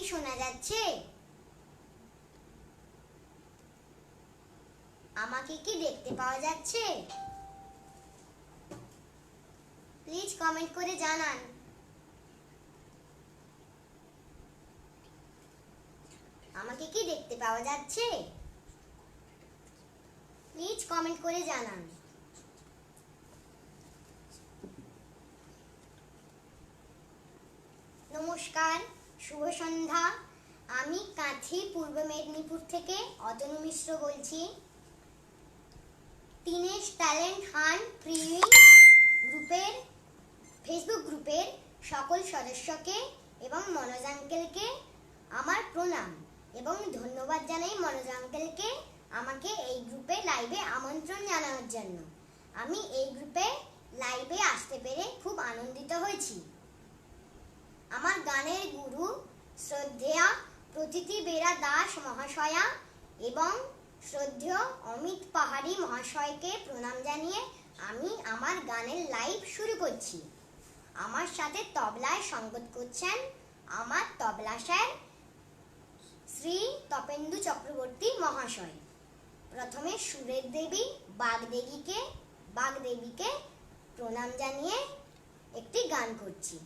কি শোনা যাচ্ছে? আমাকে কি দেখতে পাওয়া যাচ্ছে? প্লিজ কমেন্ট করে জানান। আমাকে কি দেখতে পাওয়া যাচ্ছে? প্লিজ কমেন্ট করে জানান। নমস্কার, শুভ সন্ধ্যা। আমি কাঁথি, পূর্ব মেদিনীপুর থেকে অতনু মিশ্র বলছি। টিনেজ ট্যালেন্ট হান্ট প্রিউইং গ্রুপের ফেসবুক গ্রুপের সকল সদস্যকে এবং মনোজ আঙ্কেলকে আমার প্রণাম এবং ধন্যবাদ জানাই মনোজ আঙ্কেলকে আমাকে এই গ্রুপে লাইভে আমন্ত্রণ জানানোর জন্য। আমি এই গ্রুপে লাইভে আসতে পেরে খুব আনন্দিত হয়েছি। আমার গানের গুরু শ্রদ্ধেয়া প্রতীতি বেরা দাস মহাশয়া এবং শ্রদ্ধেয় অমিত পাহাড়ি মহাশয়কে প্রণাম জানিয়ে আমি আমার গানের লাইভ শুরু করছি। আমার সাথে তবলায় সঙ্গত করছেন আমার তবলা স্যার শ্রী তপেন্দু চক্রবর্তী মহাশয়। প্রথমে সুরের দেবী বাগদেবীকে প্রণাম জানিয়ে একটি গান করছি।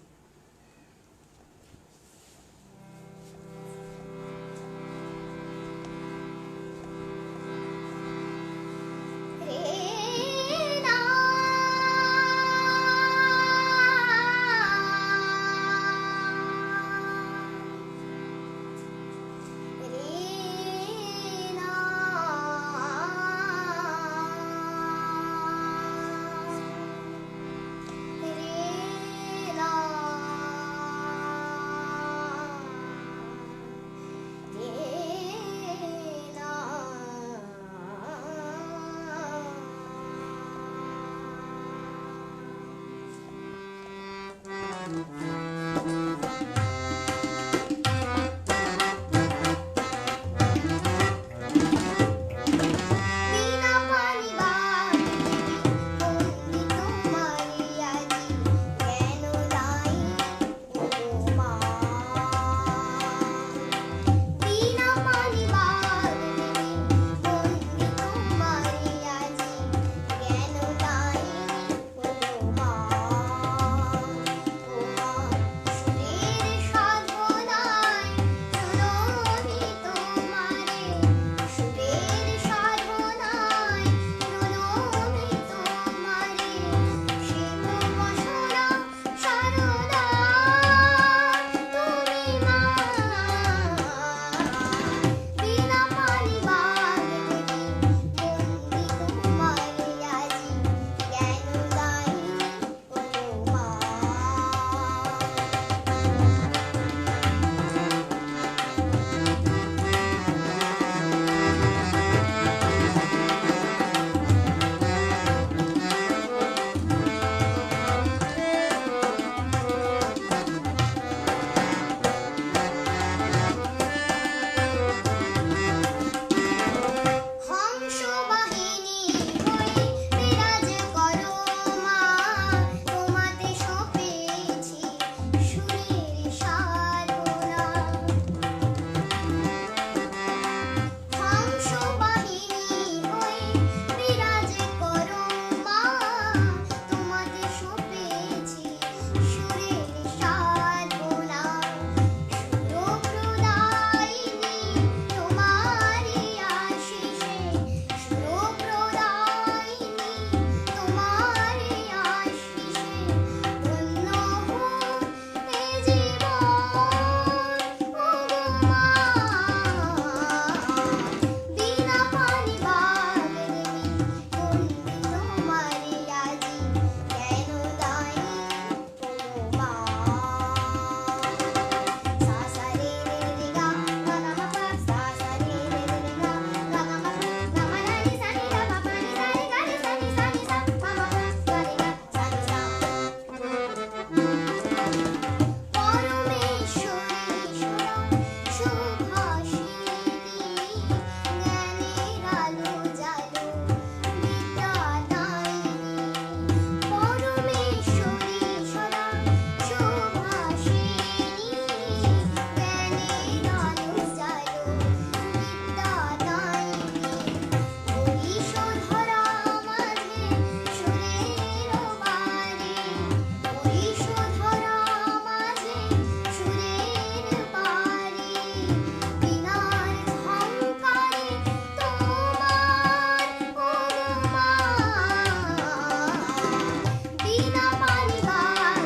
তৃণা পানিবার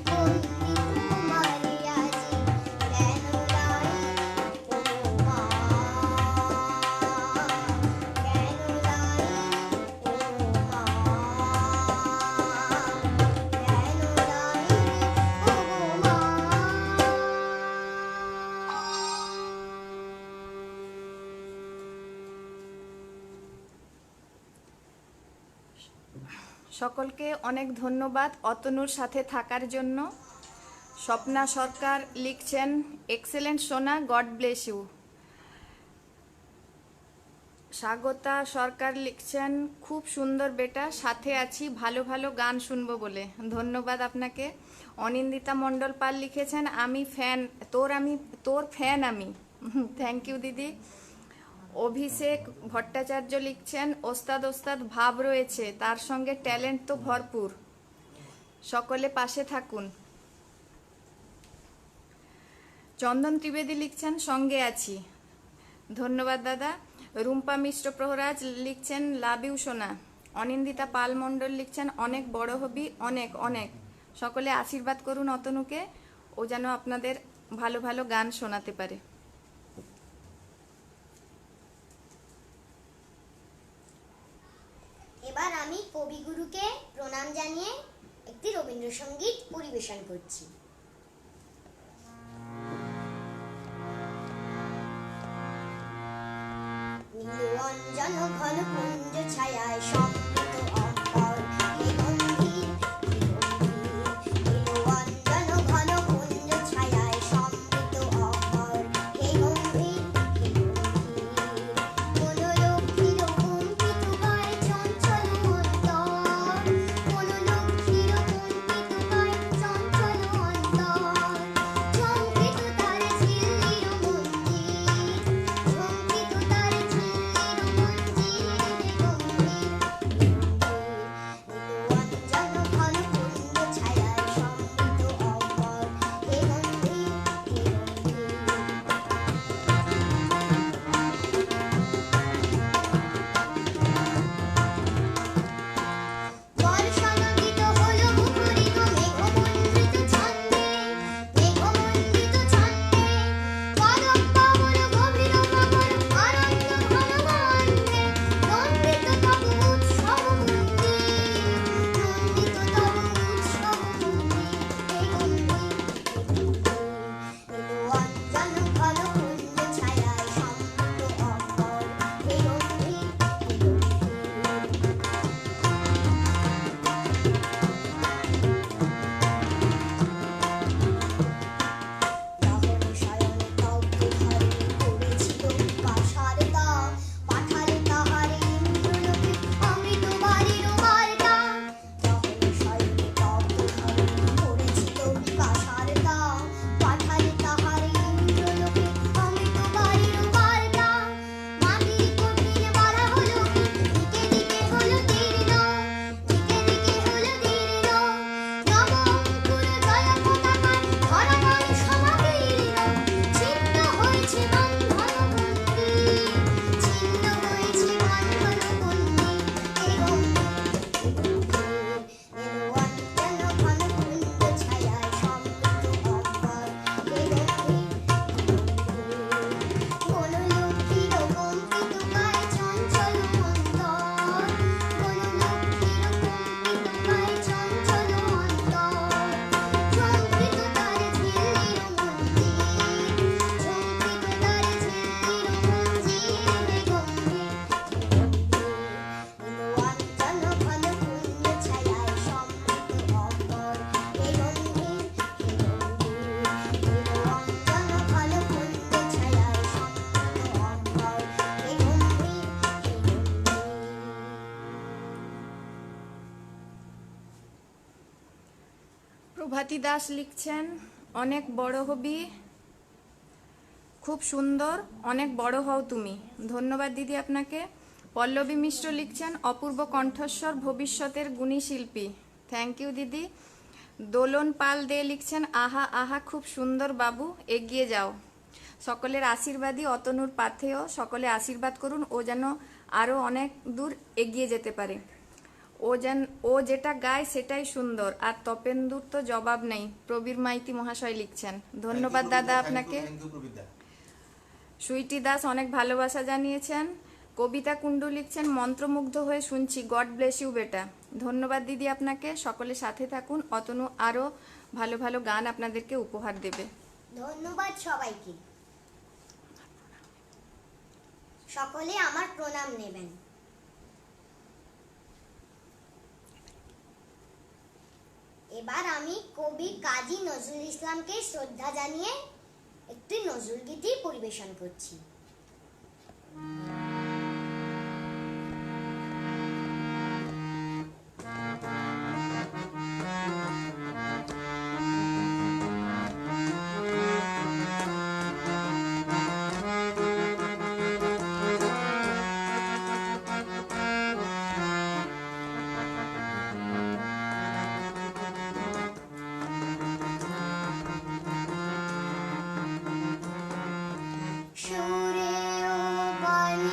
বন্দি তোমারে আজি কেন লাইনি ও মা, কেন লাইনি ও মা, কেন লাইনি ও মা। সকলকে অনেক ধন্যবাদ অতনুর সাথে থাকার জন্য। স্বপ্না সরকার লিখছেন, এক্সেলেন্ট সোনা, গড ব্লেস ইউ। স্বাগতা সরকার লিখছেন, খুব সুন্দর বেটা, সাথে আছি, ভালো ভালো গান শুনবো বলে। ধন্যবাদ আপনাকে। অনিন্দিতা মণ্ডল পাল লিখেছেন, আমি তোর ফ্যান আমি। থ্যাংক ইউ দিদি। অভিষেক ভট্টাচার্য লিখছেন, ওস্তাদ ওস্তাদ ভাব রয়েছে, তার সঙ্গে ট্যালেন্ট তো ভরপুর, সকলে পাশে থাকুন। চন্দন ত্রিবেদী লিখছেন, সঙ্গে আছি। ধন্যবাদ দাদা। রুম্পা মিশ্র প্রহরাজ লিখছেন, লাভ ইউ সোনা। অনিন্দিতা পাল মণ্ডল লিখছেন, অনেক বড় হবি, অনেক অনেক। সকলে আশীর্বাদ করুন অতনুকে, ও যেন আপনাদের ভালো ভালো গান শোনাতে পারে। এবার আমি কবিগুরুকে প্রণাম জানিয়ে একটি রবীন্দ্রসঙ্গীত পরিবেশন করছি। নীলরঞ্জন ঘন কুঞ্জ ছায়ায় সমৃত অম্বর, হে গম্ভীর, হে গম্ভীর। নীলরঞ্জন ঘন কুঞ্জ ছায়ায় সমৃত অম্বর, হে গম্ভীর, হে গম্ভীর। কোন লক্ষ্মীর কম্পিত গায়ে চঞ্চল অন্তর, কোন লক্ষ্মীর কম্পিত গায়ে চঞ্চল অন্তর। ঝঙ্কৃত তার ঝিল্লির মন্দির, ঝঙ্কৃত তার ঝিল্লির মন্দির, হে গম্ভীর, হে গম্ভীর। নীলরঞ্জন ঘন কুঞ্জ ছায়ায় সমৃত অম্বর, হে গম্ভীর, হে গম্ভীর। বর্ষানবিত হলো মুখরিত মেঘমণ্ডিত ছন্দে, মেঘমণ্ডিত ছন্দে। পদম পাবন গভীর গগন আনন্দ ঘন গন্ধে, নন্দিত তব উৎসব মুক্তি, নন্দিত তব উৎসব মুক্তি, হে গম্ভীর, হে গম্ভীর। নীলরঞ্জন ঘন কুঞ্জ ছায়ায় সমৃত অম্বর, হে গম্ভীর, হে গম্ভীর। রাবণ শয়নে তপ্ত ঘরে পড়েছিল পাষার দা, পাঠালে তাহারে ইন্দ্রলোকে অমৃত বাড়ির বার্তা। রাবণ শয়নে তপ্ত ঘরে পড়েছিল পাষার দা, পাঠালে তাহারে ইন্দ্রলোকে অমৃত বাড়ির বার্তা। মাটির কঠিন বাড়া হলো দিকে দিকে হলো দীর্ণ, দিকে দিকে হলো দীর্ণ। নব অঙ্কুর জয় পতাকায় ধরাগণ সমাদীর্ণ। ছিন্ন হয়েছে বন্ধন বন্দী, ছিন্ন হয়েছে বন্ধন বন্দী, হে গম্ভীর, হে গম্ভীর। নীলরঞ্জন ঘন কুঞ্জ ছায়ায় সমৃত অম্বর, হে গম্ভীর, হে গম্ভীর। কোন লক্ষ্মীর কম্পিত গায়ে চঞ্চল অন্তর, কোন লক্ষ্মীর কম্পিত গায়ে চঞ্চল অন্তর। ঝঙ্কৃত তার ঝিল্লির মন্দির, ঝঙ্কৃত তার ঝিল্লির মন্দির, হে গম্ভীর, হে গম্ভীর। নীলরঞ্জন ঘন কুঞ্জ ছায়ায় সমৃত অম্বর, হে গম্ভীর, হে গম্ভীর। নীলরঞ্জন ঘন কুঞ্জ ছায়ায় সমৃত অম্বর, হে গম্ভীর, হে গম্ভীর। প্রভাতী দাস লিখছেন, অনেক বড় হবি, খুব সুন্দর, অনেক বড় হও তুমি। ধন্যবাদ দিদি আপনাকে। পল্লবী মিশ্র লিখছেন, অপূর্ব কণ্ঠস্বর, ভবিষ্যতের গুণী শিল্পী। থ্যাংক ইউ দিদি। দোলন পাল দে লিখছেন, আহা আহা, খুব সুন্দর বাবু, এগিয়ে যাও। সকলের আশীর্বাদই অতনুর পাথেয়, সকলে আশীর্বাদ করুন, ও যেন আরও অনেক দূর এগিয়ে যেতে পারে। ও যেটা গায় সেটাই সুন্দর, আর তপেন্দুর তো জবাব নেই। প্রবীর মাইতি মহাশয় লিখছেন, ধন্যবাদ দাদা আপনাকে। সুইটি দাস অনেক ভালোবাসা জানিয়েছেন। কবিতা কুণ্ডু লিখছেন, মন্ত্রমুগ্ধ হয়ে শুনছি, গড ব্লেস ইউ বেটা। ধন্যবাদ দিদি আপনাকে। সকলে সাথে থাকুন, অতনু আরও ভালো ভালো গান আপনাদেরকে উপহার দেবে। ধন্যবাদ সবাইকে। সকলে আমার প্রণাম নেবেন। এবার আমি কবি কাজী নজরুল ইসলামকে শ্রদ্ধা জানিয়ে একটি নজরুল গীতি পরিবেশন করছি। সুরে ও বল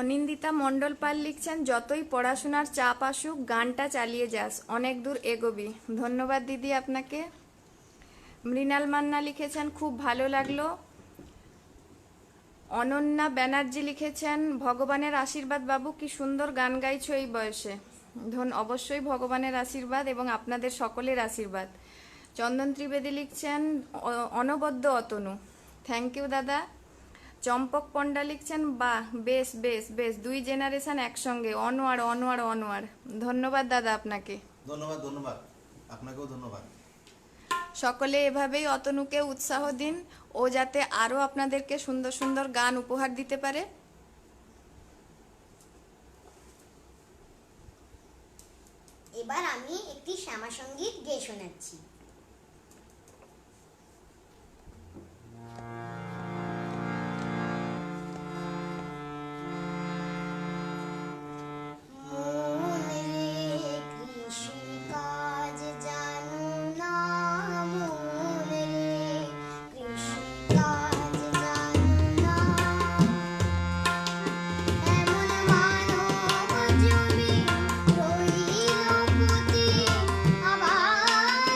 অনিন্দিতা মণ্ডল পাল লিখছেন, যতই পড়াশোনার চাপ আসুক গানটা চালিয়ে যাস, অনেক দূর এগোবি। ধন্যবাদ দিদি আপনাকে। মৃণাল মান্না লিখেছেন, খুব ভালো লাগলো। অনন্যা ব্যানার্জি লিখেছেন, ভগবানের আশীর্বাদ বাবু, কি সুন্দর গান গাইছো এই বয়সে। অবশ্যই ভগবানের আশীর্বাদ এবং আপনাদের সকলের আশীর্বাদ। চন্দন ত্রিবেদী লিখছেন, অনবদ্য অতনু। থ্যাংক ইউ দাদা। চম্পক পণ্ডা লিখছেন, বাহ, বেশ বেশ বেশ, 2 জেনারেশন একসঙ্গে, অনওয়ার অনওয়ার অনওয়ার। ধন্যবাদ দাদা আপনাকে। ধন্যবাদ ধন্যবাদ, আপনাকেও ধন্যবাদ। সকলে এভাবেই অতনুকে উৎসাহ দিন, ও যাতে আরও আপনাদেরকে সুন্দর সুন্দর গান উপহার দিতে পারে। এবার আমি একটি শ্যামা সঙ্গীত গেয়ে শোনাচ্ছি। আবার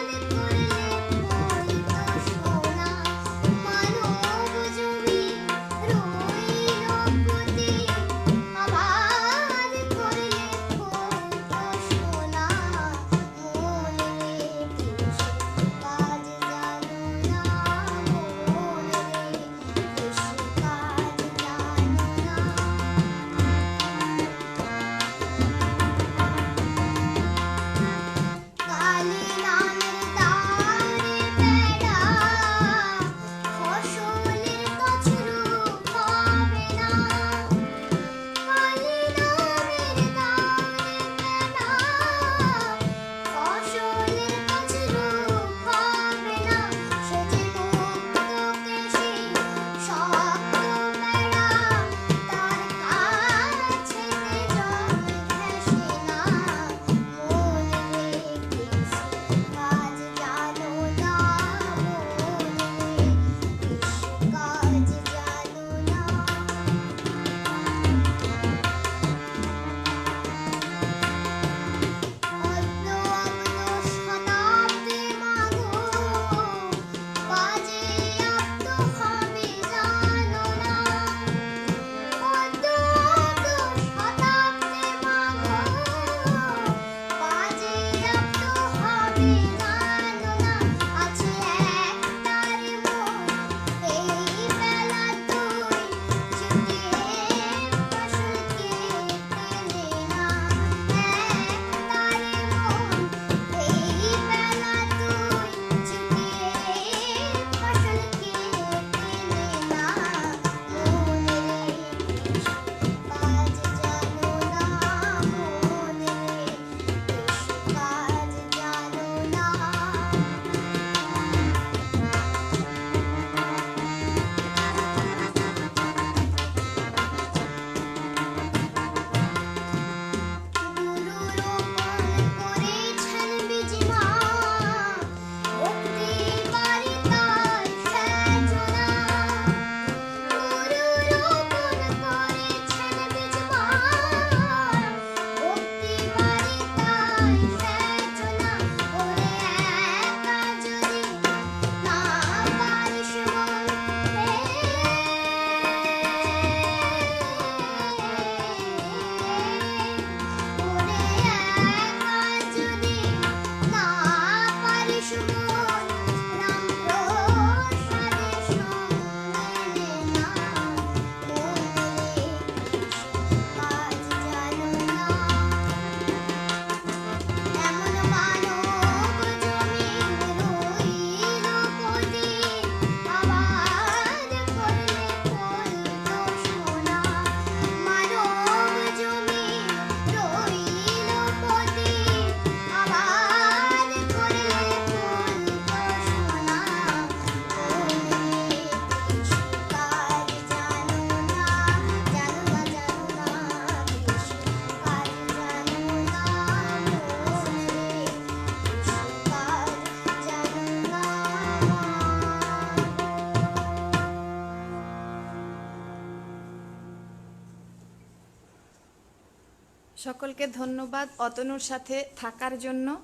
সকলকে ধন্যবাদ অতনুর সাথে থাকার জন্য।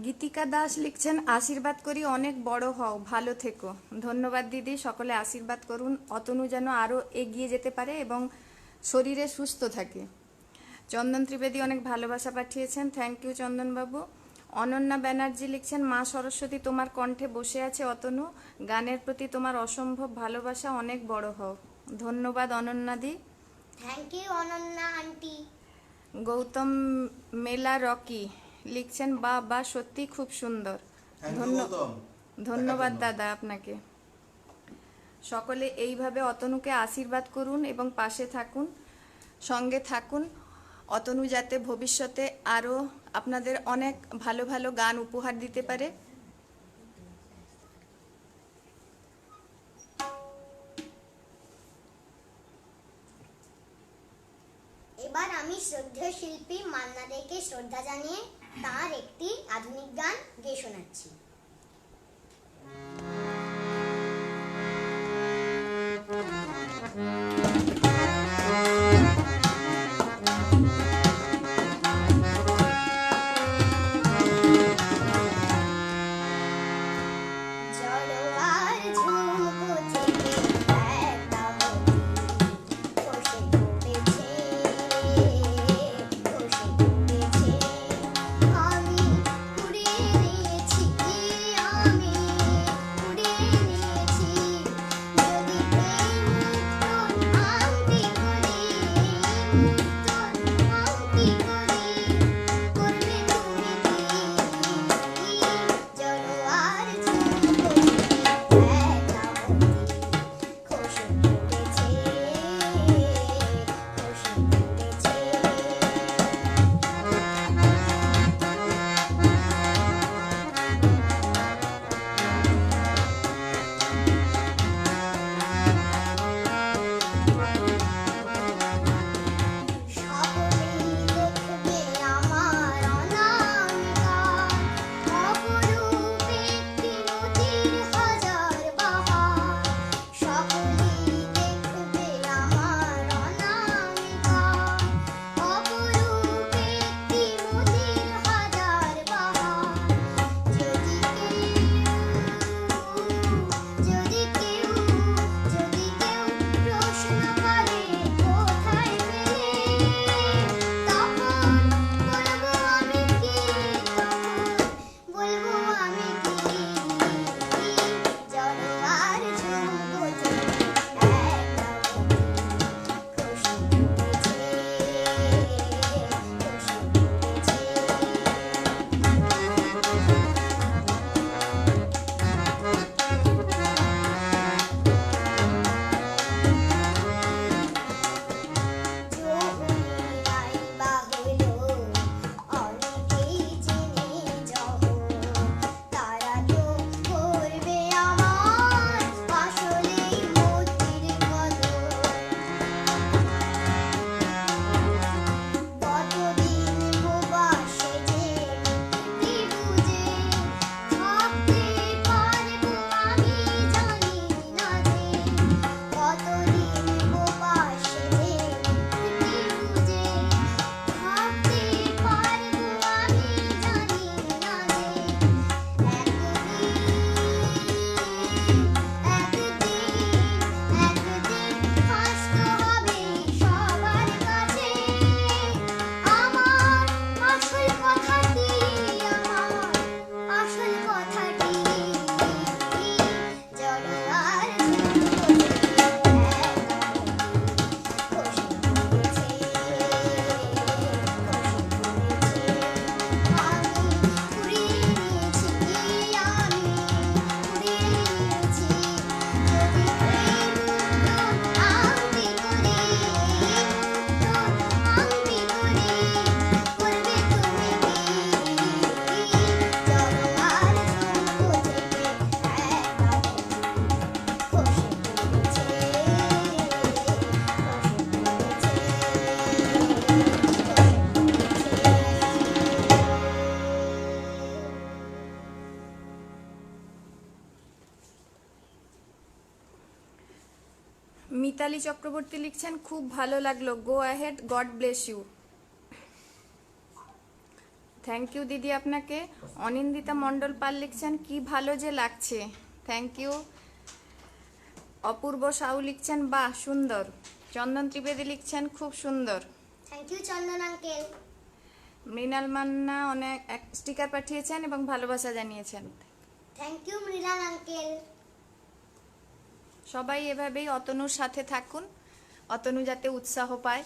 গীতিকা দাস লিখছেন, আশীর্বাদ করি অনেক বড় হও, ভালো থেকো। ধন্যবাদ দিদি, সকলে আশীর্বাদ করুন অতনু যেন আরও এগিয়ে যেতে পারে এবং শরীরে সুস্থ থাকে। চন্দন ত্রিবেদী অনেক ভালোবাসা পাঠিয়েছেন, থ্যাংক ইউ চন্দনবাবু। অনন্যা ব্যানার্জি লিখছেন, মা সরস্বতী তোমার কণ্ঠে বসে আছে অতনু, গানের প্রতি তোমার অসম্ভব ভালোবাসা, অনেক বড় হও। ধন্যবাদ অনন্যাদি। Thank you Ananya aunty. Gautam মেলা রকি লিখছেন, বা বা সত্যি খুব সুন্দর। থ্যাংক ইউ ধন্য- গৌতম। ধন্যবাদ দেখার জন্য। দাদা আপনাকে। সকলে এইভাবে অতনুকে আশীর্বাদ করুন এবং পাশে থাকুন, সঙ্গে থাকুন। অতনু যাতে ভবিষ্যতে আরও আপনাদের অনেক ভালো ভালো গান উপহার দিতে পারে। এবার আমি শ্রদ্ধেয় শিল্পী মান্না দেকে শ্রদ্ধা জানিয়ে তার একটি আধুনিক গান গেয়ে শোনাচ্ছি। জড়োয়ার ঝুমকো থেকে একটা মতি খসে পড়েছে, খসে পড়েছে। আমি উড়িয়ে নিয়েছি, আমি উড়িয়ে নিয়েছি। যদি এই মুক্ত মিতালি চক্রবর্তী লিখছেন খুব ভালো লাগলো, go ahead, God bless you. Thank you দিদি আপনাকে। অনিন্দিতা মণ্ডল পাল লিখছেন কি ভালো যে লাগছে, থ্যাংক ইউ। অপূর্ব সাউ লিখছেন বাহ সুন্দর। চন্দন ত্রিবেদী লিখছেন খুব সুন্দর। Thank you Chandan uncle. Mrinal Manna অনেক স্টিকার পাঠিয়েছেন এবং ভালোবাসা জানিয়েছেন। Thank you Mrinal uncle. সবাই এভাবেই অতনুর সাথে থাকুন, অতনু যাতে উৎসাহ পায়।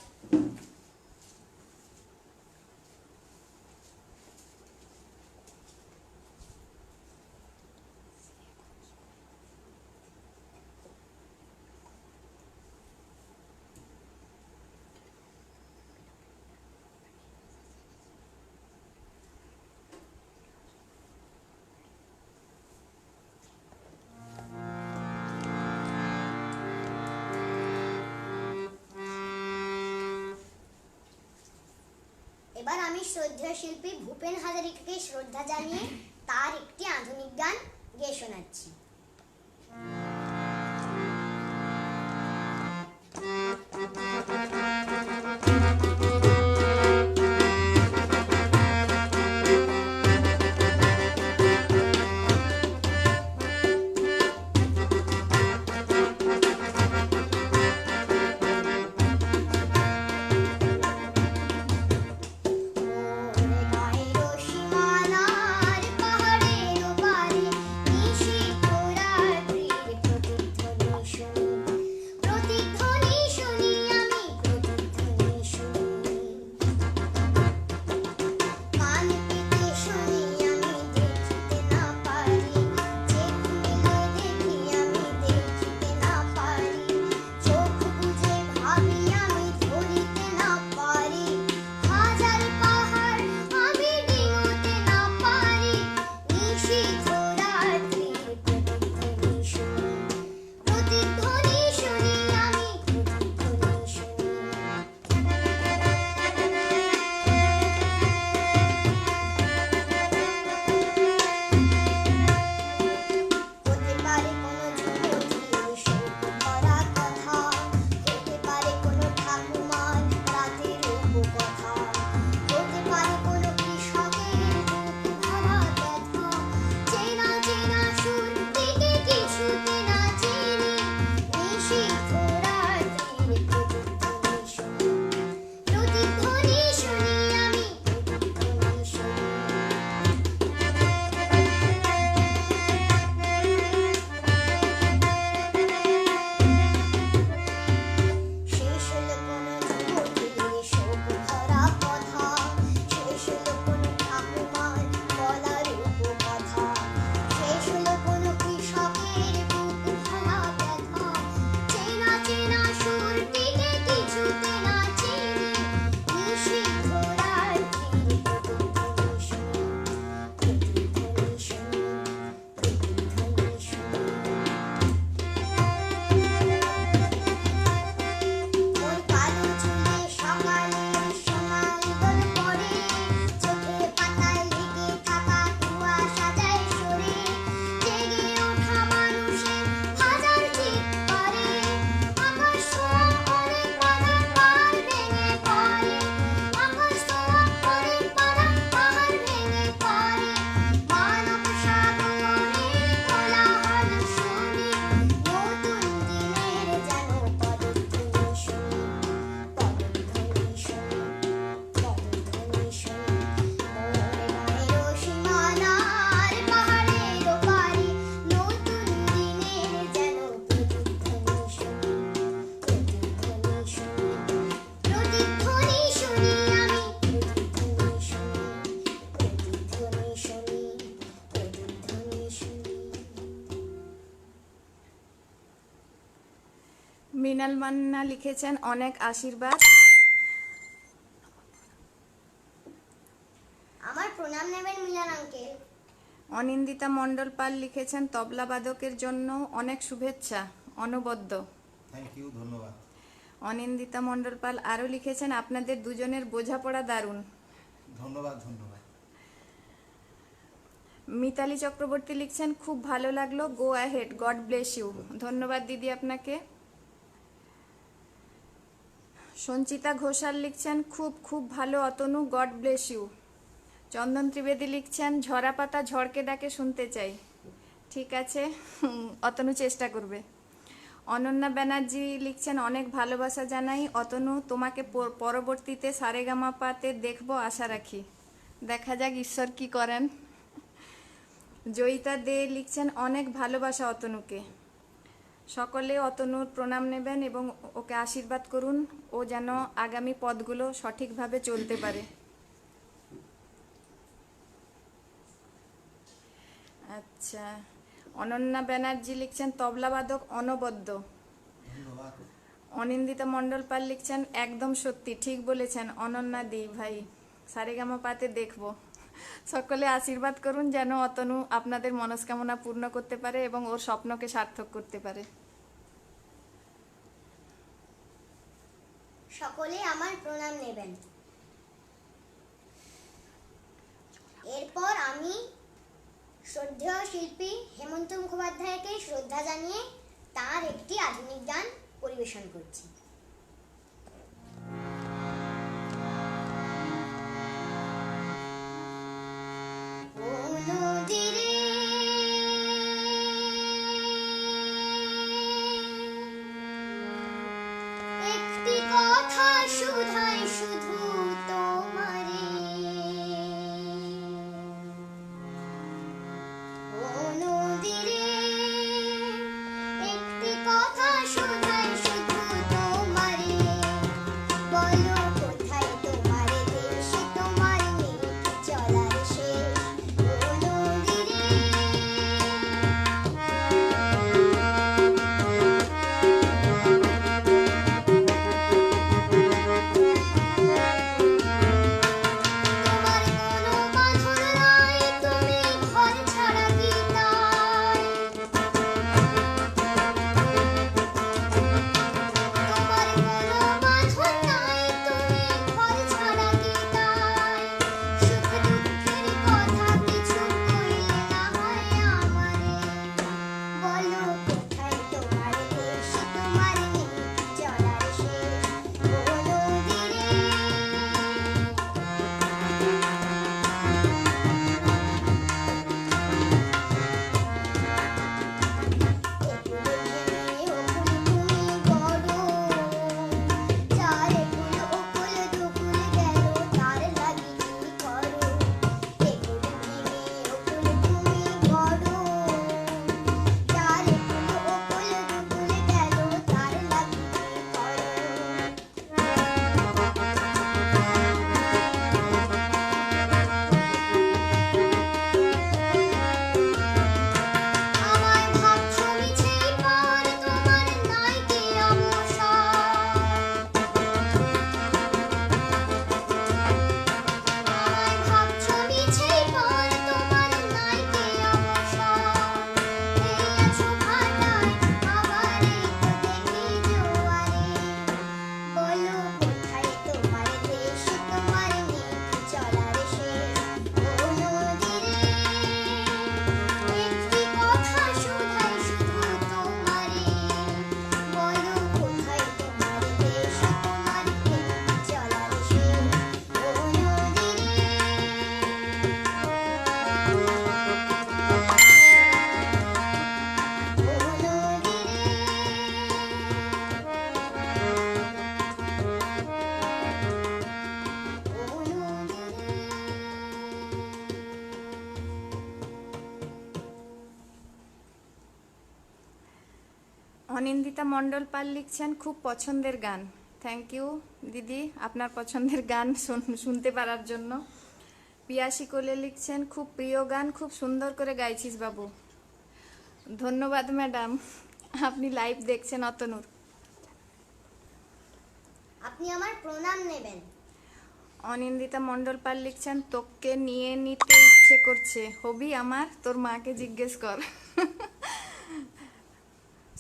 এবার আমি শ্রদ্ধেয় শিল্পী ভূপেন হাজারিকাকে শ্রদ্ধা জানিয়ে তার একটি আধুনিক গান গেয়ে শোনাচ্ছি। মৃণাল মান্না লিখেছেন অনেক আশীর্বাদ। আমার প্রণাম নেবেন মিলান আঙ্কেল। অনিন্দিতা মণ্ডল পাল লিখেছেন তবলা বাদকের জন্য অনেক শুভেচ্ছা, অনবদ্য। থ্যাংক ইউ, ধন্যবাদ। অনিন্দিতা মণ্ডল পাল আরও লিখেছেন আপনাদের দুজনের বোঝাপড়া দারুণ। ধন্যবাদ ধন্যবাদ। মিতালি চক্রবর্তী লিখছেন খুব ভালো লাগলো, go ahead, God bless you. ধন্যবাদ দিদি আপনাকে। সঞ্চিতা ঘোষাল লিখছেন খুব খুব ভালো Atanu, God bless you. Chandan Trivedi লিখছেন ঝরা পাতা ঝড়কে ডাকে শুনতে চাই। ঠিক আছে, অতনু চেষ্টা করবে। অনন্যা ব্যানার্জি লিখছেন অনেক ভালোবাসা জানাই অতনু, তোমাকে পরবর্তীতে সারেগামাপাতে দেখবো আশা রাখি। দেখা যাক ঈশ্বর কি করেন। জয়িতা দে লিখছেন অনেক ভালোবাসা অতনুকে। সকলে অতনুর প্রণাম নেবেন এবং ওকে আশীর্বাদ করুন, ও যেন আগামী পথগুলো সঠিকভাবে চলতে পারে। আচ্ছা, অনন্যা ব্যানার্জি লিখছেন তবলাবাদক অনবদ্য। ধন্যবাদ। অনিন্দিতা মণ্ডল পাল লিখছেন একদম সত্যি ঠিক বলেছেন অনন্যা দি ভাই, সারেগামাপাতে দেখবো। সকলে আশীর্বাদ করুন যেন অতনু আপনাদের মনস্কামনা পূর্ণ করতে পারে এবং ওর স্বপ্নকে সার্থক করতে পারে। সকলে আমার প্রণাম নেবেন। এরপর আমি শ্রদ্ধেয় শিল্পী হেমন্ত মুখোপাধ্যায়কে শ্রদ্ধা জানিয়ে তার একটি আধুনিক গান পরিবেশন করছি। ও নদী রে, একটি কথা শুধাই শুধু তোমারে। ও নদী রে, একটি কথা শুধাই শুধু তোমারে। বলো কোথায় তোমার দেশ, তোমার নেই চলার শেষ। ও নদী রে, তোমার কোনো বাঁধন নাই, তুমি ঘর ছাড়া কি তাই? তোমার কোনো বাঁধন নাই, তুমি ঘর ছাড়া কি তাই? সুখ দুঃখের কথা কিছু কইলে না হয় আমারে। বলো কোথায় তোমার দেশ, তোমার নেই চলার শেষ। ও নদী রে, একুল ভেঙে ওকুল তুমি গড়ো, চার একুল ওকুল দুকুল গেল, তার লাগি কি করো? একুল ভেঙে ওকুল তুমি গড়ো, চার একুল ওকুল দুকুল গেল, তার লাগি কি করো? আমায় ভাবছো মিছেই পার, তোমার নাই কি অবসর? আমায় ভাবছো মিছেই পার, তোমার নাই কি অবসর? এই আছো ভাটায়, আবার এই তো দেখি জোয়ারে। বলো কোথায় তোমার দেশ, তোমার নেই চলার শেষ। ও নদী রে, একটি কথা শুধাই শুধু তোমারে। বলো কোথায় তোমার দেশ, তোমার নেই চলার শেষ। ও নদী রে, ও নদী রে, ও নদী রে। অনিন্দিতা মণ্ডল পাল লিখছেন খুব পছন্দের গান। থ্যাংক ইউ দিদি আপনার পছন্দের গান শুনতে পারার জন্য। পিয়াসী কোলে লিখছেন খুব প্রিয় গান, খুব সুন্দর করে গাইছিস বাবু। ধন্যবাদ ম্যাডাম, আপনি লাইভ দেখছেন অতনুর। আপনি আমার প্রণাম নেবেন। অনিন্দিতা মণ্ডল পাল লিখছেন তোকে নিয়ে নিতে ইচ্ছে করছে, হবি আমার, তোর মাকে জিজ্ঞেস কর।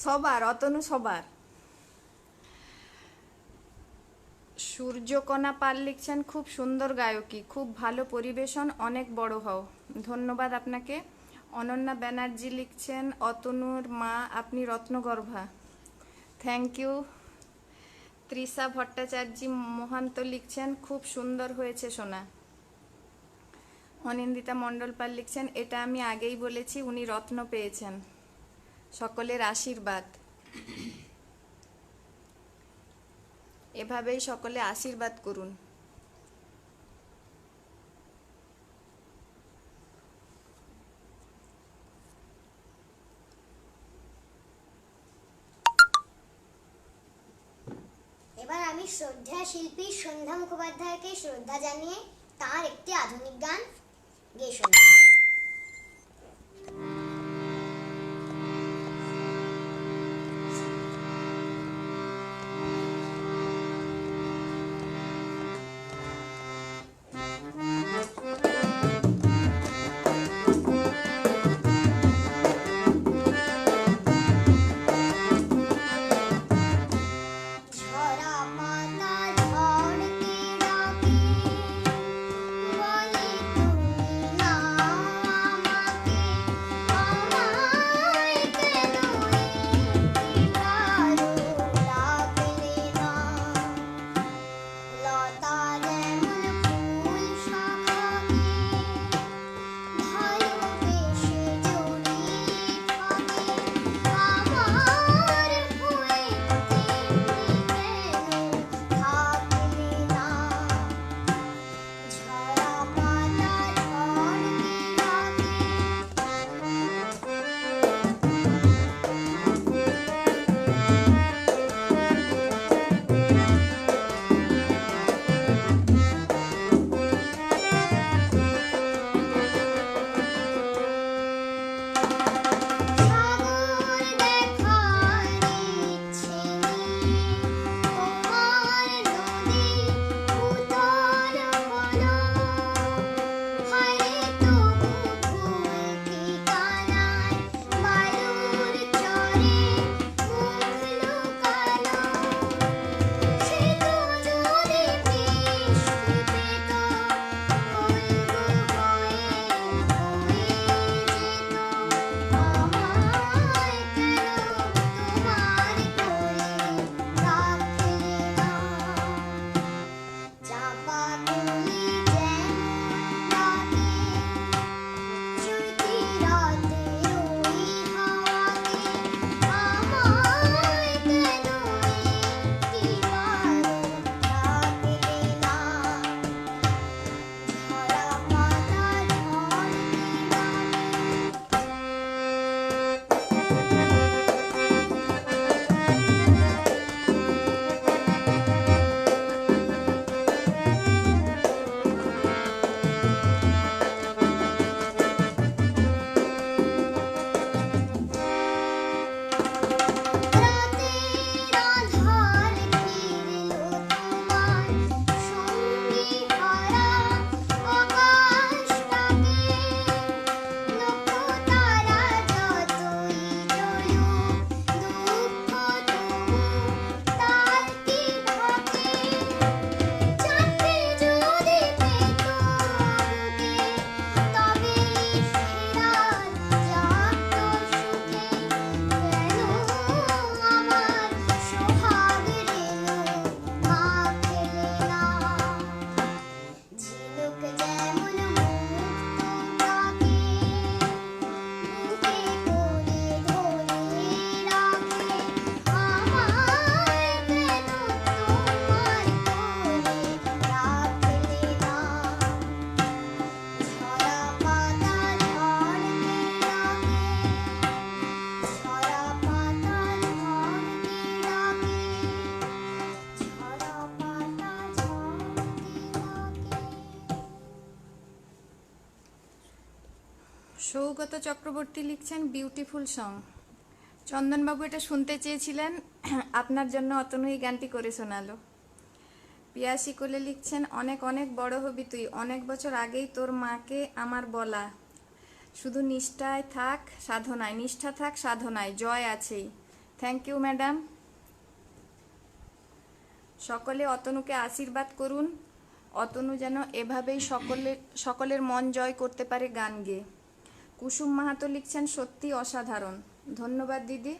সবার অতনু সবার। সূর্যকণা পাল লিখছেন খুব সুন্দর গায়কী, খুব ভালো পরিবেশন, অনেক বড় হও। ধন্যবাদ আপনাকে। অনন্যা ব্যানার্জি লিখছেন অতনুর মা আপনি রত্নগর্ভা। Thank you. তৃষা ভট্টাচার্য মহান্ত লিখছেন খুব সুন্দর হয়েছে সোনা। অনিন্দিতা মণ্ডল পাল লিখছেন এটা আমি আগেই বলেছি, উনি রত্ন পেয়েছেন। সকলের আশীর্বাদ, এভাবেই সকলে আশীর্বাদ করুন। এবার আমি শ্রদ্ধা শিল্পী সন্ধ্যা মুখোপাধ্যায়কে শ্রদ্ধা জানিয়ে তার একটি আধুনিক গান গেয়ে শোনাব। ঝরা পাতা ঝড়কে ডাকে, বলে তুমি না আমাকে, আমায় কেন একটিবারও ডাকলে না। লতা যেমন ফুল শাখাকে ভালোবেসে জড়িয়ে থাকে, আমার হয়ে তেমনি কেন থাকলে না। ঝরা পাতা ঝড়কে সাগর দেখার ইচ্ছে নিয়ে তোমার নদী উতর হলো, হায় তবু ভুল ঠিকানায় বালুর চরে মুখ লুকালো। সে তো যদি বৃষ্টি পেত, কলগু হয়ে হয়ে যেত, আমায় কেন তোমার কোলে রাখলে না। চাপা তুলি যেমন ডাকে, চৈতি রাতের ওই হাওয়াকে, আমায় কেন একটিবারও ডাকলে না। ঝরা পাতা রাতের আঁধার ঘিরলো তোমার সঙ্গী হারা আকাশটাকে, নক্ষতারা যতই জ্বলুক, দুঃখ তবু তার কি ঢাকে। চাঁদকে যদি পেত বুকে, তবেই ফেরার জাগত সুখে, কেন আমার সোহাগ রেণু মাখলে না। ঝিনুক যেমন মুক্ত থাকে, বুকে করে ধরে রাখে, আমায় কেন তোমার কোলে রাখলে না। ঝরা পাতা ঝড়কে ডাকে, ঝরা পাতা ঝড়কে ডাকে, ঝরা পাতা ঝড়কে ডাকে। সৌগত চক্রবর্তী লিখছেন বিউটিফুল সং। চন্দনবাবু এটা শুনতে চেয়েছিলেন, আপনার জন্য অতনু এই গানটি করে শোনালো। পিয়াসি কোলে লিখছেন অনেক অনেক বড় হবি তুই, অনেক বছর আগেই তোর মাকে আমার বলা, শুধু নিষ্ঠায় থাক সাধনায়, নিষ্ঠা থাক সাধনায়, জয় আছেই। Thank you madam. সকলে অতনুকে আশীর্বাদ করুন, অতনু যেন এভাবেই সকলের মন জয় করতে পারে গান গেয়ে। কুসুম মাহাতো লিখছেন সত্যি অসাধারণ। ধন্যবাদ দিদি,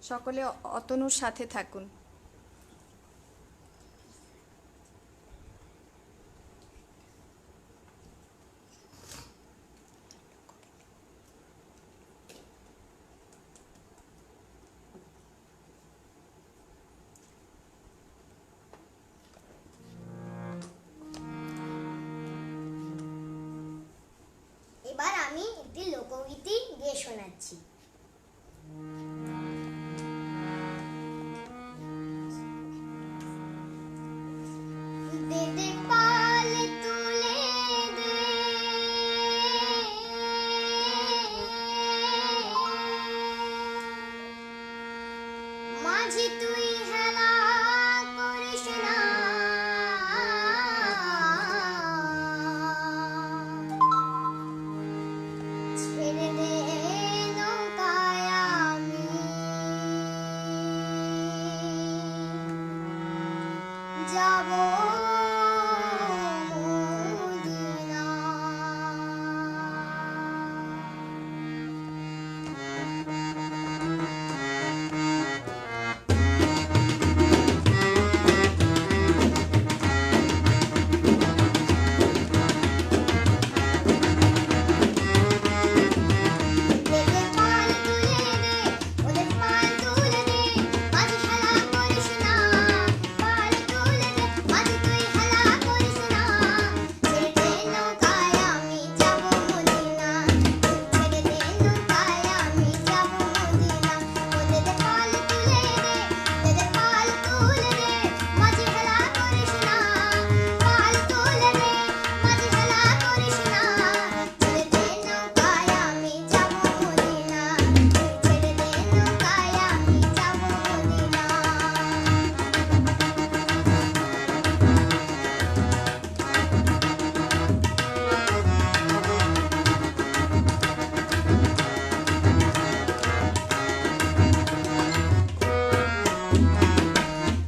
সকলে অতনুর সাথে থাকুন। এবার আমি একটি লোকগীতি গেয়ে শোনাচ্ছি। দে দে পাল তুলে দে, মাঝি তুই হেলা করিস না, ছেড়ে দে নৌকায় আমি যাব মদিনা। ওদের পাল তুলে দে, ওদের পাল তুলে দে, মাঝি হেলা করিস না, পাল তুলে দে, মাঝি তুই হেলা করিস না, ছেড়ে দে নৌকায় আমি যাব মদিনা, ছেড়ে দে নৌকায় আমি যাব মদিনা। ওদের পাল তুলে দে, ওদের পাল তুলে দে, মাঝি হেলা করিস না, পাল তুলে দে, মাঝি হেলা করিস না, ছেড়ে দে নৌকায় আমি যাব মদিনা, ছেড়ে দে নৌকায় আমি যাব মদিনা।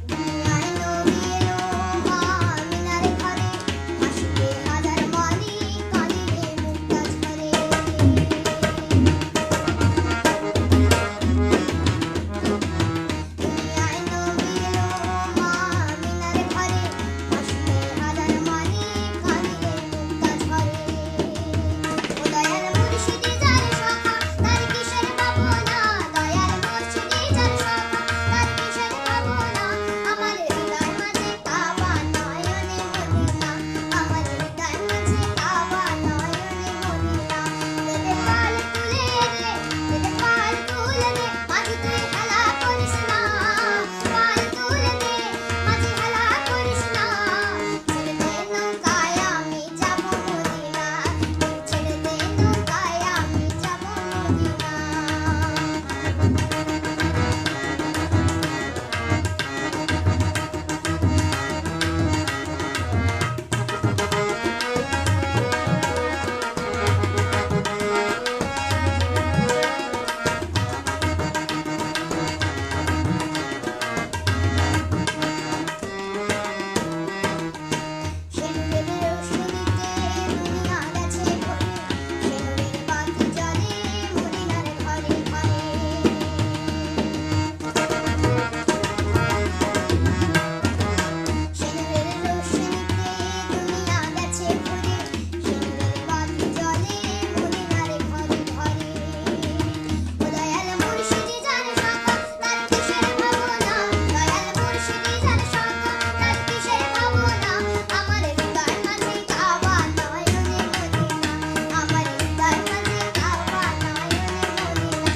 দুনিয়ায় নবী এলো আমিনার ঘরে, হাসিবে হাজার মালি, কাঁদিবে মুক্তা ঝরে। দুনিয়ায় নবী এলো আমিনার ঘরে, হাসিবে হাজার মালি, কাঁদিবে মুক্তা ঝরে। ও দয়াল মুর্শিদি যার শাখা, তার কিসের ভাবনা, দয়াল মুর্শিদি যার শাখা, তার কিসের ভাবনা, আমার হৃদয় মাঝে কাবা নয়নে মদিনা, আমার হৃদয় মাঝে কাবা নয়নে মদিনা। দে দে পাল তুলে দে, দে দে পাল তুলে দে, মাঝি তুই হেলা করিস না, পাল তুলে দে, মাঝি হেলা করিস না, ছেড়ে দে নৌকায় আমি যাব মদিনা, ছেড়ে দে নৌকায় আমি যাব মদিনা। সেনুরের রোশনীতে দুনিয়া গেছে ভরে, সেনুরের বাতি জ্বলে মদিনার ঘরে ঘরে। সেনুরের রোশনীতে দুনিয়া গেছে ভরে, সেনুরের বাতি জ্বলে মদিনার ঘরে ঘরে। ও দয়াল মুর্শিদি যার শাখা, তার কিসের ভাবনা, দয়াল মুর্শিদি যার শাখা, তার কিসের ভাবনা, আমার হৃদয় মাঝে কাবা নয়নে মদিনা, আমার হৃদয় মাঝে কাবা নয়নে মদিনা।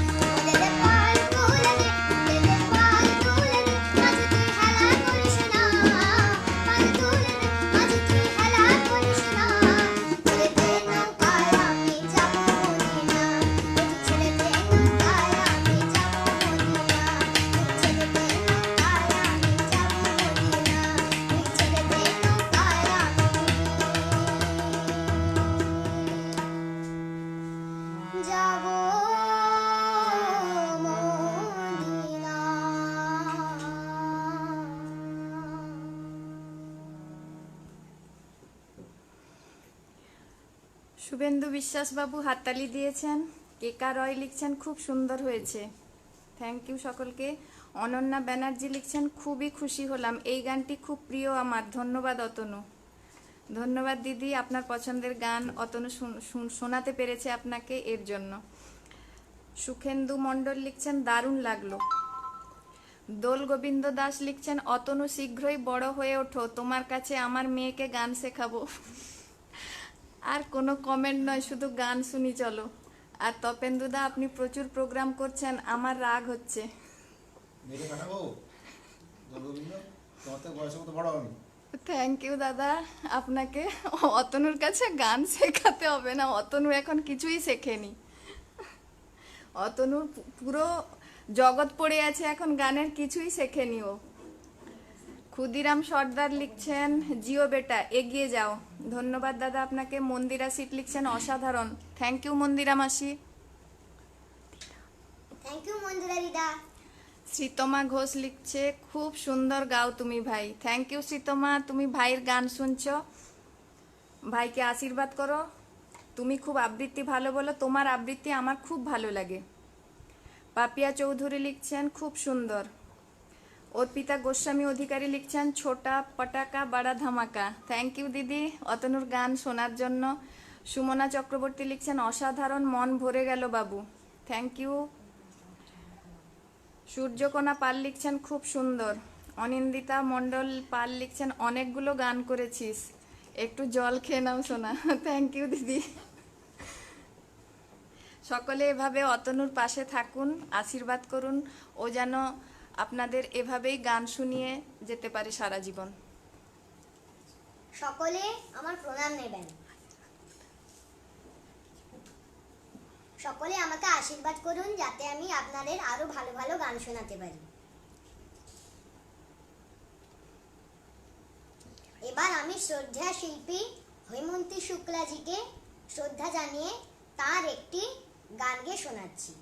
দে দে পাল তুলে দে, দে দে পাল তুলে দে, মাঝি তুই হেলা করিস না, পাল তুলে দে, মাঝি তুই হেলা করিস না, ছেড়ে দে নৌকায় আমি যাব মদিনা, ছেড়ে দে নৌকায় আমি যাব মদিনা, ছেড়ে দে নৌকায় আমি যাব মদিনা, ছেড়ে দে নৌকায় আমি যাব মদিনা। শুভেন্দু বিশ্বাস বাবু হাততালি দিয়েছেন। কেকা রয় লিখছেন খুব সুন্দর হয়েছে, থ্যাংক ইউ সকলকে। অনন্যা ব্যানার্জি লিখছেন খুবই খুশি হলাম, এই গানটি খুব প্রিয় আমার, ধন্যবাদ অতনু। ধন্যবাদ দিদি, আপনার পছন্দের গান অতনু শোনাতে পেরেছে আপনাকে, এর জন্য। সুখেন্দু মণ্ডল লিখছেন দারুণ লাগলো। দোল গোবিন্দ দাস লিখছেন অতনু শীঘ্রই বড় হয়ে ওঠো, তোমার কাছে আমার মেয়েকে গান শেখাবো। আর কোনো কমেন্ট নয়, শুধু গান শুনি চলো। আর তপেন্দুদা আপনি প্রচুর প্রোগ্রাম করছেন, আমার রাগ হচ্ছে। মেরে পাঠাবো জলগোবিন্দ, তোমার থেকে বয়সে মতো বড় আমি। থ্যাংক ইউ দাদা আপনাকে। অতনুর কাছে গান শেখাতে হবে না, অতনু এখন কিছুই শেখেনি। অতনুর পুরো জগৎ পড়ে আছে এখন, গানের কিছুই শেখেনি ও। ক্ষুদিরাম সর্দার লিখছেন জিও বেটা এগিয়ে যাও, ধন্যবাদ দাদা আপনাকে। মন্দিরা সিট লিখছেন অসাধারণ, থ্যাংক ইউ মন্দিরা মাসি। থ্যাংক ইউ মঞ্জুরা দিদা। শ্রীতমা ঘোষ লিখছে খুব সুন্দর গাও তুমি ভাই, থ্যাংক ইউ শ্রীতমা। তুমি ভাইয়ের গান শুনছো, ভাইকে আশীর্বাদ করো। তুমি খুব আবৃত্তি ভালো বলো, তোমার আবৃত্তি আমার খুব ভালো লাগে। পাপিয়া চৌধুরী লিখছেন খুব সুন্দর। অর্পিতা গোস্বামী অধিকারী লিখছেন ছোটা পটাকা বড়া ধামাকা, থ্যাংক ইউ দিদি অতনুর গান শোনার জন্য। সুমনা চক্রবর্তী লিখছেন অসাধারণ, মন ভরে গেল বাবু, থ্যাংক ইউ। সূর্যকোনা পাল লিখছেন খুব সুন্দর। অনিন্দিতা মণ্ডল পাল লিখছেন অনেকগুলো গান করেছিস, একটু জল খেয়ে নাও সোনা, থ্যাংক ইউ দিদি। সকলে এভাবে অতনুর পাশে থাকুন, আশীর্বাদ করুন, ও যেন আপনাদের এভাবেই গান শুনিয়ে যেতে পারে সারা জীবন। সকলে আমার প্রণাম নেবেন। সকলে আমাকে আশীর্বাদ করুন যাতে আমি আপনাদের আরো ভালো ভালো গান শোনাতে পারি। এবার আমি শ্রদ্ধা শিল্পী হৈমন্তী শুক্লাজিকে শ্রদ্ধা জানিয়ে তার একটি গান গেয়ে শোনাচ্ছি।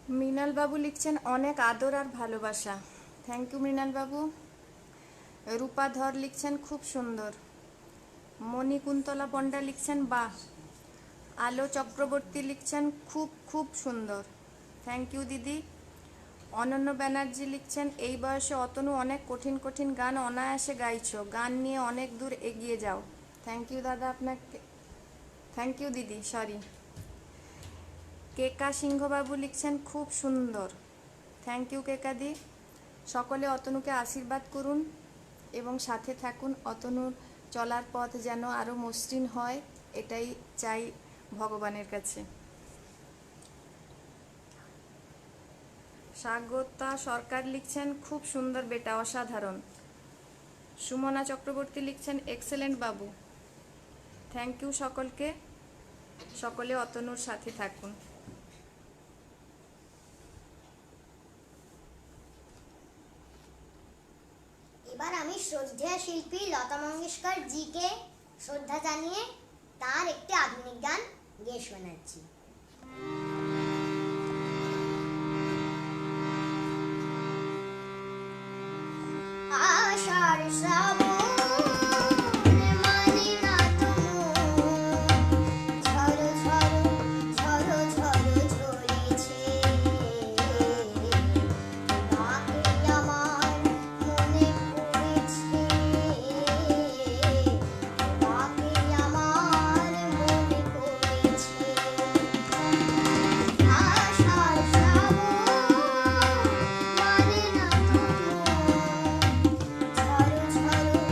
মৃণাল বাবু লিখছেন অনেক আদর আর ভালোবাসা। থ্যাংক ইউ মৃণাল বাবু। রূপা ধর লিখছেন খুব সুন্দর। মণিকুন্তলা পণ্ডা লিখছেন বাহ। আলো চক্রবর্তী লিখছেন খুব খুব সুন্দর। থ্যাংক ইউ দিদি। অনন্য ব্যানার্জি লিখছেন এই বয়সে অতনু অনেক কঠিন কঠিন গান অনায়াসে গাইছো, গান নিয়ে অনেক দূর এগিয়ে যাও। থ্যাংক ইউ দাদা আপনাকে, থ্যাংক ইউ দিদি, সরি। কেকা সিংহবাবু লিখছেন খুব সুন্দর। থ্যাংক ইউ কেকা দি। সকলে অতনুকে আশীর্বাদ করুন এবং সাথে থাকুন। অতনুর চলার পথ যেন আরও মসৃণ হয়, এটাই চাই ভগবানের কাছে। স্বাগতা সরকার লিখছেন খুব সুন্দর বেটা, অসাধারণ। সুমনা চক্রবর্তী লিখছেন এক্সেলেন্ট বাবু। থ্যাংক ইউ সকলকে, সকলে অতনুর সাথে থাকুন। এবার আমি শ্রদ্ধেয় শিল্পী লতা মঙ্গেশকর জিকে শ্রদ্ধা জানিয়ে তার একটি আধুনিক গান গেয়ে শোনাচ্ছি। আষাঢ় শ্রাবণ মানে না তো ঝড়ো ঝড়ো ঝড়ো ঝড়ো ঝরেছে, বাকে আমার মনে পড়েছে, বাকে আমার মনে পড়েছে। আষাঢ় শ্রাবণ মানে না তো ঝড়ো ঝড়ো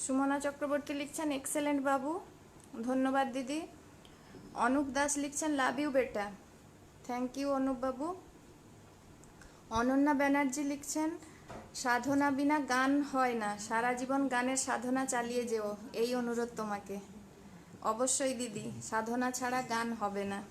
সুমনা চক্রবর্তী লিখছেন এক্সেলেন্ট বাবু, ধন্যবাদ দিদি। অনুপ দাস লিখছেন লাভ ইউ বেটা, থ্যাংক ইউ অনুপ বাবু। অনন্যা ব্যানার্জি লিখছেন সাধনা বিনা গান হয় না, সারা জীবন গানের সাধনা চালিয়ে যেও, এই অনুরোধ তোমাকে। অবশ্যই দিদি, সাধনা ছাড়া গান হবে না।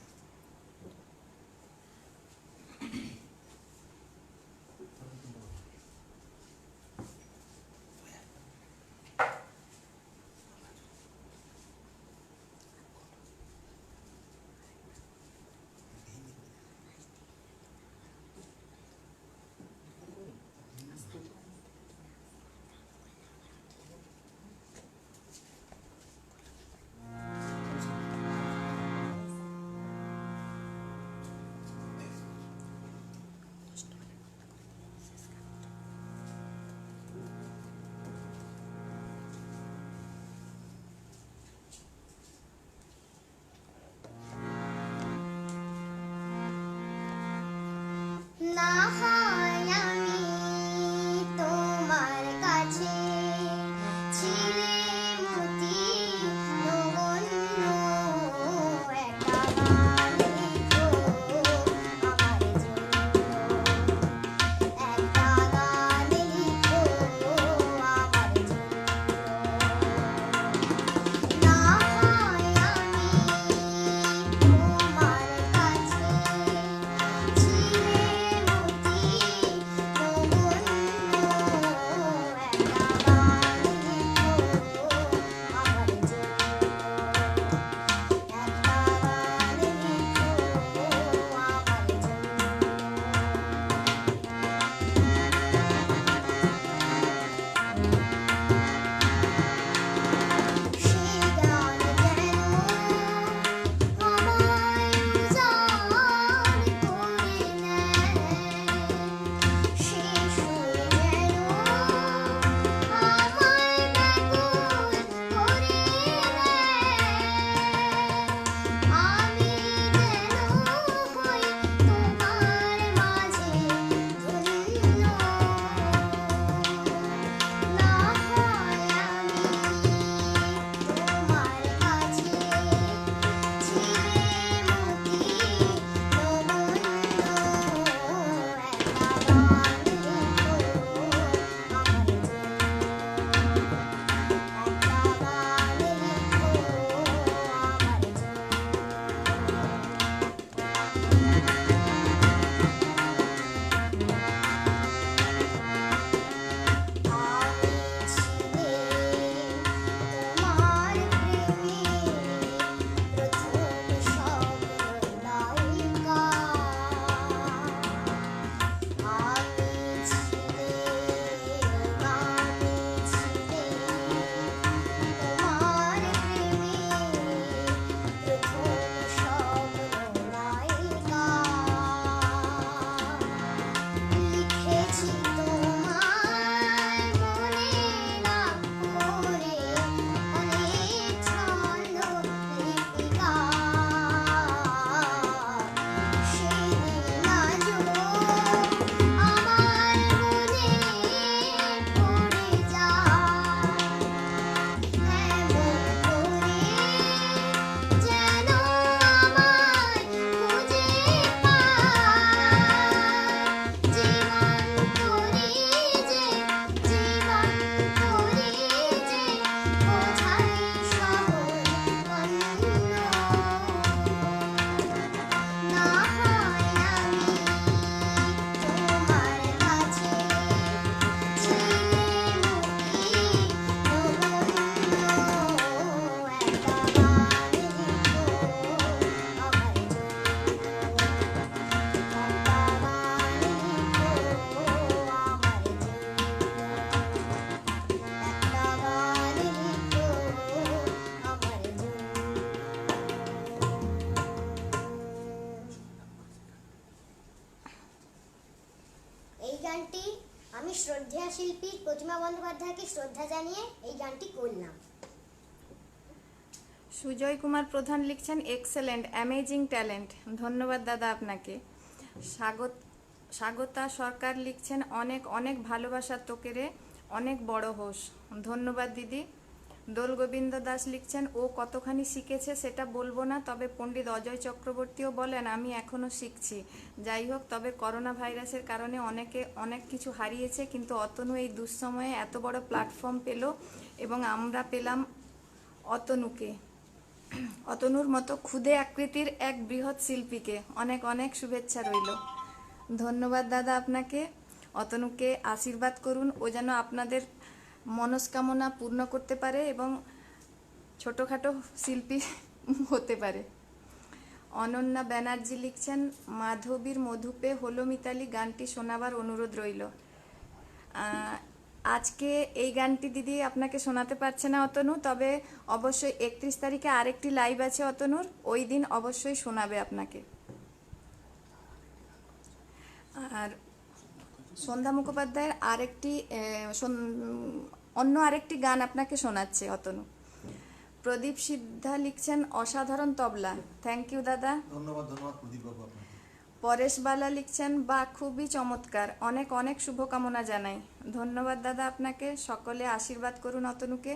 না হয় আমি তোমার কাছে ছিলে মতি নগণ্য, একটা গান লিখো আমার জন্য, একটা গান লিখো আমার জন্য। না হয় আমি তোমার কাছে ছিলে মতি গানটি আমি শ্রদ্ধেয় শিল্পী প্রতিমা বন্দ্যোপাধ্যায়কে শ্রদ্ধা জানিয়ে এই গানটি করলাম। সুজয় কুমার প্রধান লিখছেন এক্সেলেন্ট, অ্যামেজিং ট্যালেন্ট, ধন্যবাদ দাদা আপনাকে। স্বাগতা সরকার লিখছেন অনেক অনেক ভালোবাসা তোকে রে, অনেক বড় হোস। ধন্যবাদ দিদি। দোল গোবিন্দ দাস লিখছেন, ও কতখানি শিখেছে সেটা বলবো না, তবে পণ্ডিত অজয় চক্রবর্তীও বলেন আমি এখনো শিখছি। যাই হোক, তবে করোনা ভাইরাসের কারণে অনেকে অনেক কিছু হারিয়েছে, কিন্তু অতনু এই দুঃসময়ে এত বড় প্ল্যাটফর্ম পেল এবং আমরা পেলাম অতনুকে, অতনুর মতো ক্ষুদে আকৃতির এক বৃহৎ শিল্পীকে। অনেক অনেক শুভেচ্ছা রইল। ধন্যবাদ দাদা আপনাকে। অতনুকে আশীর্বাদ করুন, ও যেন আপনাদের মনস্কামনা পূর্ণ করতে পারে এবং ছোটোখাটো শিল্পী হতে পারে। অনন্যা ব্যানার্জি লিখছেন, মাধবীর মধুপে হলো মিতালি গানটি শোনাবার অনুরোধ রইল। আজকে এই গানটি দিদি আপনাকে শোনাতে পারছে না অতনু, তবে অবশ্যই 31 তারিখে আরেকটি লাইভ আছে অতনুর, ওই দিন অবশ্যই শোনাবে আপনাকে। আর সন্ধ্যা মুখোপাধ্যায়ের অন্য আরেকটি গান আপনাকে শোনাচ্ছে অতনু। প্রদীপ সিদ্ধা লিখছেন, অসাধারণ তবলা। থ্যাংক ইউ দাদা। ধন্যবাদ প্রদীপ বাবু আপনাকে। পরেশ বালা লিখছেন, বা খুবই চমৎকার, অনেক অনেক শুভকামনা জানাই। ধন্যবাদ দাদা আপনাকে। সকলে আশীর্বাদ করুন অতনুকে।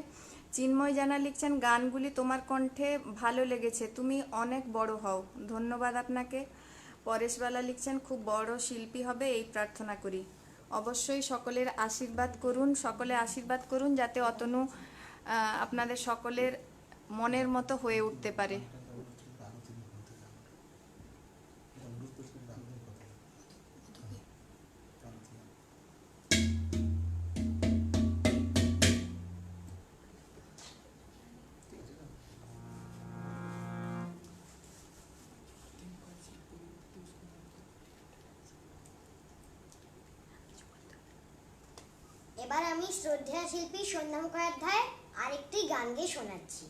চিন্ময় জানা লিখছেন, গানগুলি তোমার কণ্ঠে ভালো লেগেছে, তুমি অনেক বড় হও। ধন্যবাদ আপনাকে। পরেশ বালা লিখছেন, খুব বড় শিল্পী হবে এই প্রার্থনা করি। অবশ্যই সকলের আশীর্বাদ করুন, সকলে আশীর্বাদ করুন যাতে অতনু আপনাদের সকলের মনের মতো হয়ে উঠতে পারে। এবার আমি শ্রদ্ধেয় শিল্পী সন্ধ্যা মুখোপাধ্যায় আরেকটি গান গেয়ে শোনাচ্ছি।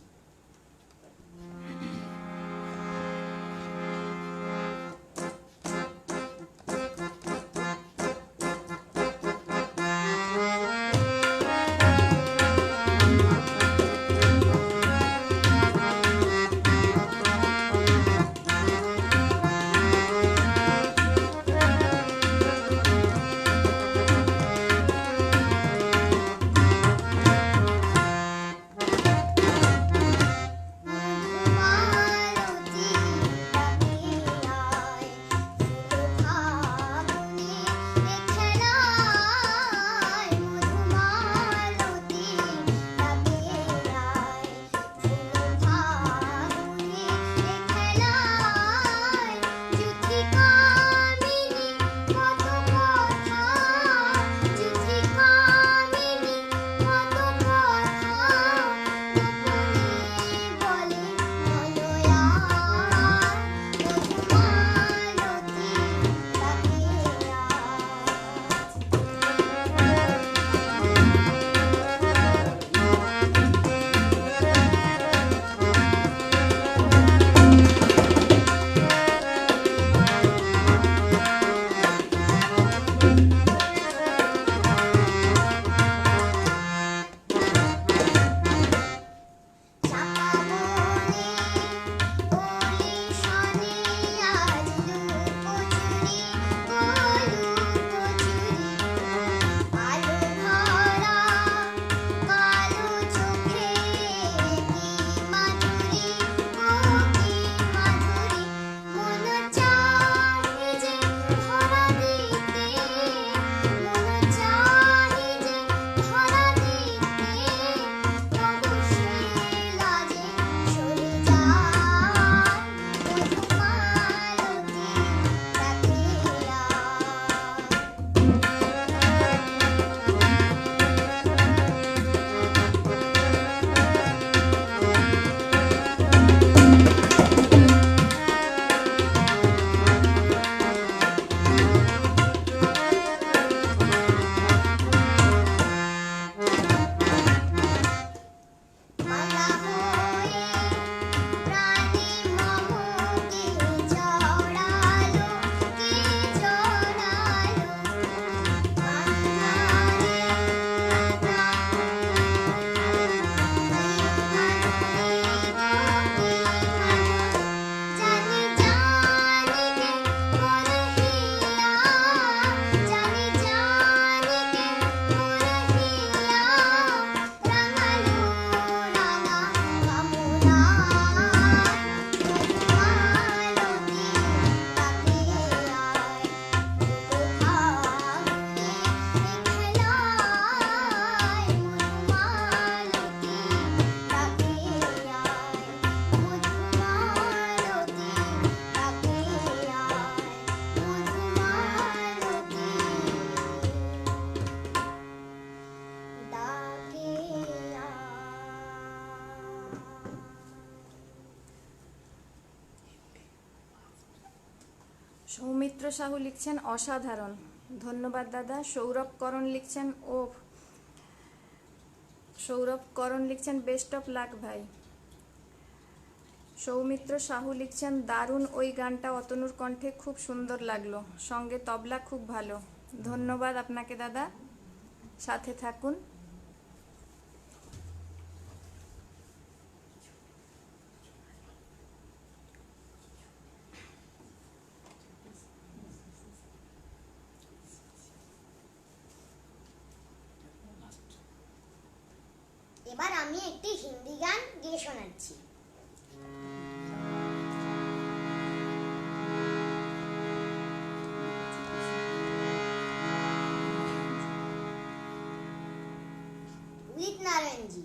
সৌমিত্র সাহু লিখছেন অসাধারণ, ধন্যবাদ দাদা। সৌরভ করণ লিখছেন সৌরভ করণ লিখছেন বেস্ট অফ লাক ভাই। সৌমিত্র সাহু লিখছেন দারুণ, ওই গানটা অতনুর কণ্ঠে খুব সুন্দর লাগলো, সঙ্গে তবলা খুব ভালো। ধন্যবাদ আপনাকে দাদা, সাথে থাকুন। এবার আমি একটি হিন্দি গান গেয়ে শোনাচ্ছি। উদিত নারায়ণ জি।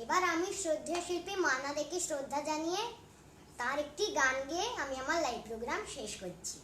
এবার আমি শ্রদ্ধেয় শিল্পী মান্না দেকে শ্রদ্ধা জানিয়ে তার একটি গান গেয়ে আমি আমার লাইভ প্রোগ্রাম শেষ করছি।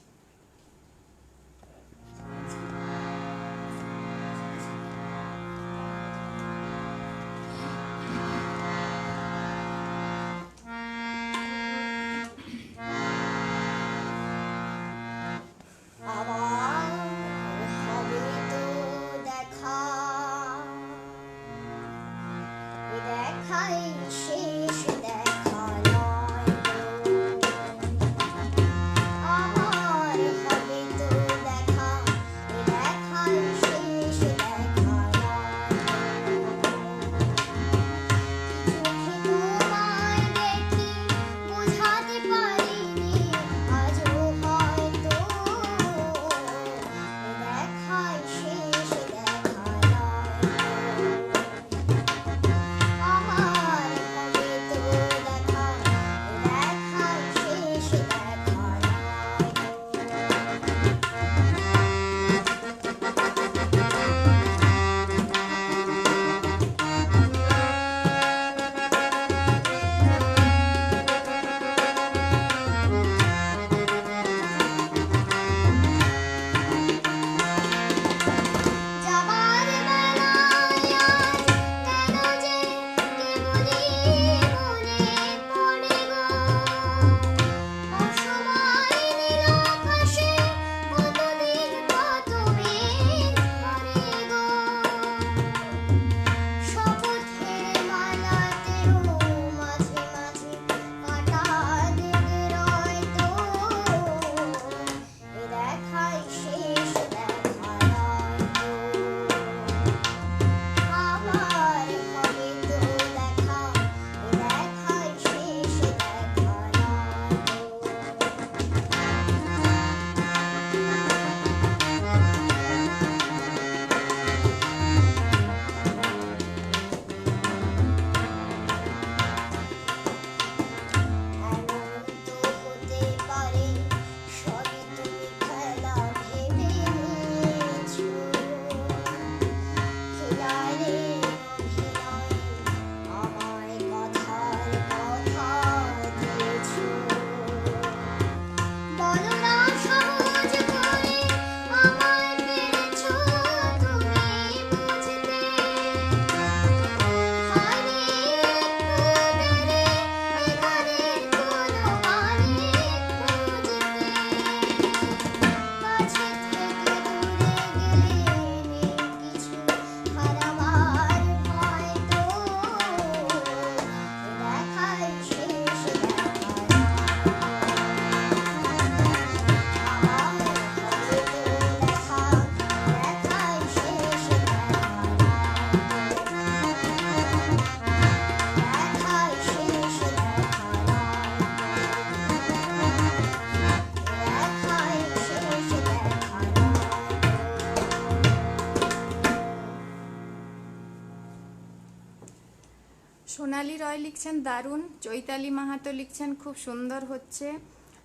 সোনালী রয় লিখছেন দারুণ। চৈতালি মাহাতো লিখছেন খুব সুন্দর হচ্ছে।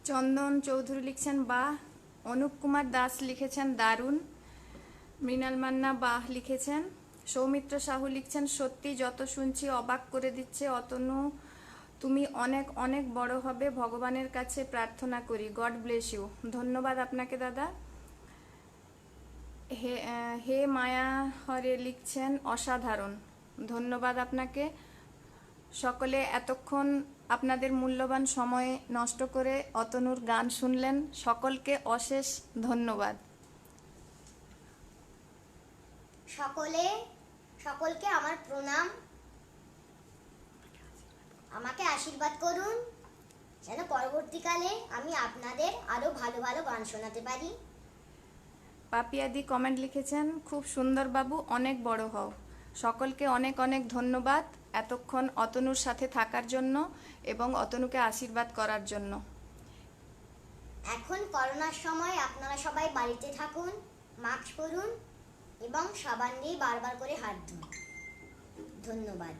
চন্দন চৌধুরী লিখছেন বাহ। অনুপ কুমার দাস লিখেছেন দারুণ। মৃণাল মান্না বাহ লিখেছেন। সৌমিত্র সাহু লিখছেন সত্যি যত শুনছি অবাক করে দিচ্ছে অতনু, তুমি অনেক অনেক বড় হবে, ভগবানের কাছে প্রার্থনা করি, গড ব্লেস ইউ। ধন্যবাদ আপনাকে দাদা। হে মায়া হরে লিখছেন অসাধারণ, ধন্যবাদ আপনাকে। সকলে এতক্ষণ আপনাদের মূল্যবান সময় নষ্ট করে অতনুর গান শুনলেন, সকলকে অশেষ ধন্যবাদ। সকলকে আমার প্রণাম। আমাকে আশীর্বাদ করুন যেন পরবর্তীকালে আমি আপনাদের আরো ভালো ভালো গান শোনাতে পারি। পাপিয়াদি কমেন্ট লিখেছেন খুব সুন্দর বাবু, অনেক বড় হও। সকলকে অনেক অনেক ধন্যবাদ এতক্ষণ অতনুর সাথে থাকার জন্য এবং অতনুকে আশীর্বাদ করার জন্য। এখন করোনার সময় আপনারা সবাই বাড়িতে থাকুন, মাস্ক পরুন এবং সাবান দিয়ে বারবার করে হাত ধুন। ধন্যবাদ।